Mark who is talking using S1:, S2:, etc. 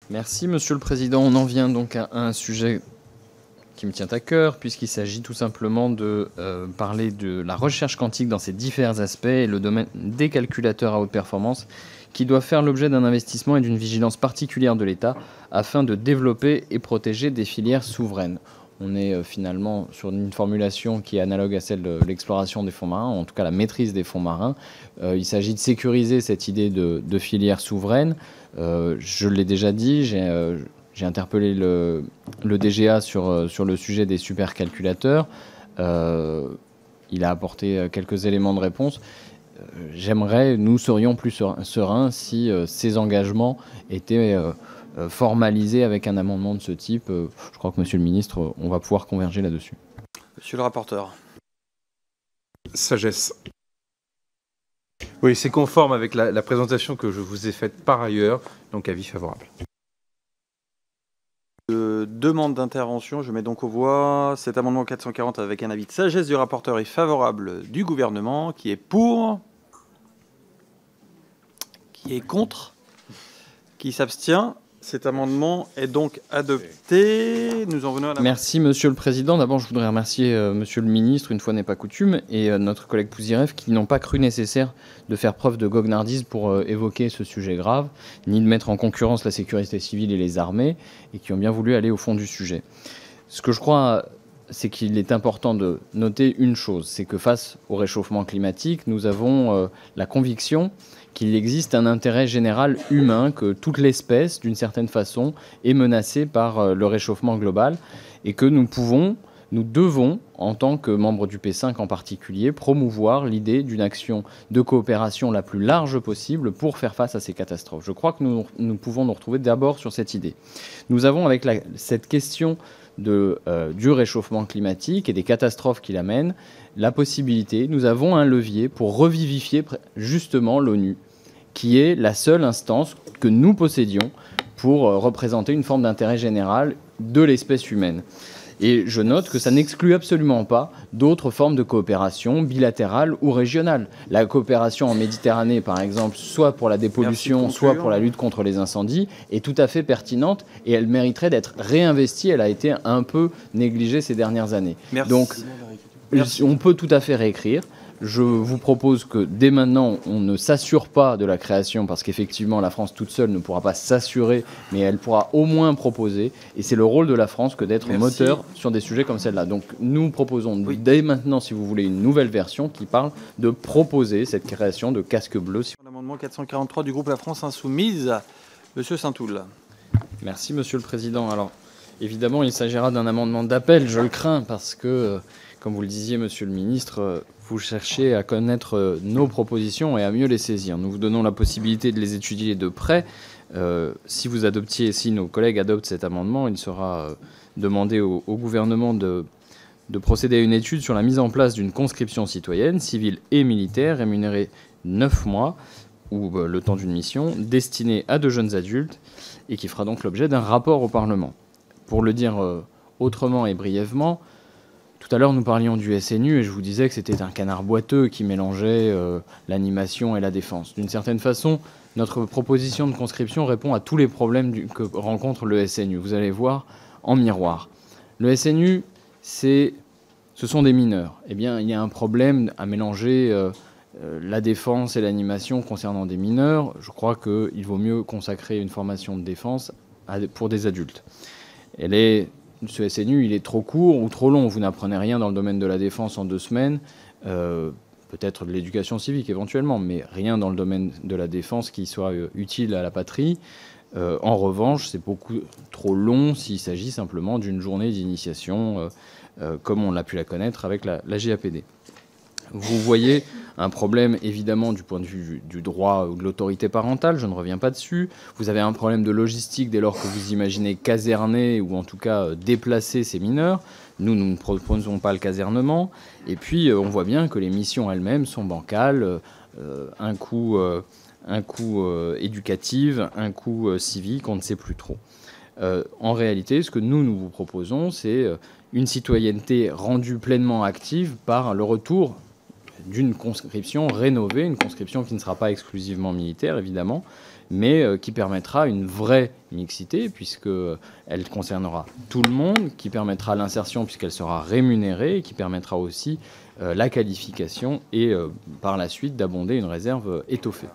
S1: Merci, Monsieur le Président. On en vient donc à un sujet qui me tient à cœur, puisqu'il s'agit tout simplement de parler de la recherche quantique dans ses divers aspects et le domaine des calculateurs à haute performance, qui doit faire l'objet d'un investissement et d'une vigilance particulière de l'État afin de développer et protéger des filières souveraines. On est finalement sur une formulation qui est analogue à celle de l'exploration des fonds marins, en tout cas la maîtrise des fonds marins. Il s'agit de sécuriser cette idée de filière souveraine. Je l'ai déjà dit, j'ai interpellé le DGA sur le sujet des supercalculateurs. Il a apporté quelques éléments de réponse. Nous serions plus sereins si ces engagements étaient formalisés avec un amendement de ce type. Je crois que, Monsieur le Ministre, on va pouvoir converger là-dessus.
S2: Monsieur le rapporteur.
S3: Sagesse. Oui, c'est conforme avec la présentation que je vous ai faite par ailleurs, donc avis favorable.
S2: Demande d'intervention, je mets donc aux voix cet amendement 440 avec un avis de sagesse du rapporteur et favorable du gouvernement, qui est pour, qui est contre, qui s'abstient. Cet amendement est donc adopté. Nous en venons à la...
S1: Merci, Monsieur le Président. D'abord, je voudrais remercier Monsieur le Ministre, une fois n'est pas coutume, et notre collègue Pouzireff, qui n'ont pas cru nécessaire de faire preuve de goguenardise pour évoquer ce sujet grave, ni de mettre en concurrence la sécurité civile et les armées, et qui ont bien voulu aller au fond du sujet. Ce que je crois, c'est qu'il est important de noter une chose, c'est que face au réchauffement climatique, nous avons la conviction qu'il existe un intérêt général humain, que toute l'espèce, d'une certaine façon, est menacée par le réchauffement global, et que nous devons, en tant que membres du P5 en particulier, promouvoir l'idée d'une action de coopération la plus large possible pour faire face à ces catastrophes. Je crois que nous pouvons nous retrouver d'abord sur cette idée. Nous avons, avec cette question du réchauffement climatique et des catastrophes qu'il amène, la possibilité, nous avons un levier pour revivifier justement l'ONU, qui est la seule instance que nous possédions pour représenter une forme d'intérêt général de l'espèce humaine. Et je note que ça n'exclut absolument pas d'autres formes de coopération bilatérale ou régionale. La coopération en Méditerranée, par exemple, soit pour la dépollution, soit pour la lutte contre les incendies, est tout à fait pertinente et elle mériterait d'être réinvestie. Elle a été un peu négligée ces dernières années.
S2: Merci.
S1: Donc, on peut tout à fait réécrire. Je vous propose que dès maintenant, on ne s'assure pas de la création, parce qu'effectivement, la France toute seule ne pourra pas s'assurer, mais elle pourra au moins proposer. Et c'est le rôle de la France que d'être moteur sur des sujets comme celle-là. Donc nous proposons dès maintenant, si vous voulez, une nouvelle version qui parle de proposer cette création de casque bleu.
S2: L'amendement 443 du groupe La France Insoumise. Monsieur Saint-Toul.
S1: Merci, Monsieur le Président. Alors, évidemment, il s'agira d'un amendement d'appel, je le crains, parce que, comme vous le disiez, Monsieur le Ministre, vous cherchez à connaître nos propositions et à mieux les saisir. Nous vous donnons la possibilité de les étudier de près. Si nos collègues adoptent cet amendement, il sera demandé au gouvernement de procéder à une étude sur la mise en place d'une conscription citoyenne, civile et militaire, rémunérée 9 mois, ou le temps d'une mission, destinée à de jeunes adultes, et qui fera donc l'objet d'un rapport au Parlement. Pour le dire autrement et brièvement, tout à l'heure, nous parlions du SNU et je vous disais que c'était un canard boiteux qui mélangeait l'animation et la défense. D'une certaine façon, notre proposition de conscription répond à tous les problèmes que rencontre le SNU. Vous allez voir en miroir. Le SNU, ce sont des mineurs. Eh bien, il y a un problème à mélanger la défense et l'animation concernant des mineurs. Je crois qu'il vaut mieux consacrer une formation de défense pour des adultes. Ce SNU, il est trop court ou trop long. Vous n'apprenez rien dans le domaine de la défense en 2 semaines, peut-être de l'éducation civique éventuellement, mais rien dans le domaine de la défense qui soit utile à la patrie. En revanche, c'est beaucoup trop long s'il s'agit simplement d'une journée d'initiation, comme on l'a pu la connaître avec la JAPD. Vous voyez un problème, évidemment, du point de vue du droit ou de l'autorité parentale, je ne reviens pas dessus. Vous avez un problème de logistique dès lors que vous imaginez caserner ou en tout cas déplacer ces mineurs. Nous ne proposons pas le casernement. Et puis, on voit bien que les missions elles-mêmes sont bancales, un coût éducatif, un coût civique, on ne sait plus trop. En réalité, ce que nous vous proposons, c'est une citoyenneté rendue pleinement active par le retour d'une conscription rénovée, une conscription qui ne sera pas exclusivement militaire, évidemment, mais qui permettra une vraie mixité, puisqu'elle concernera tout le monde, qui permettra l'insertion, puisqu'elle sera rémunérée, et qui permettra aussi la qualification et, par la suite, d'abonder une réserve étoffée.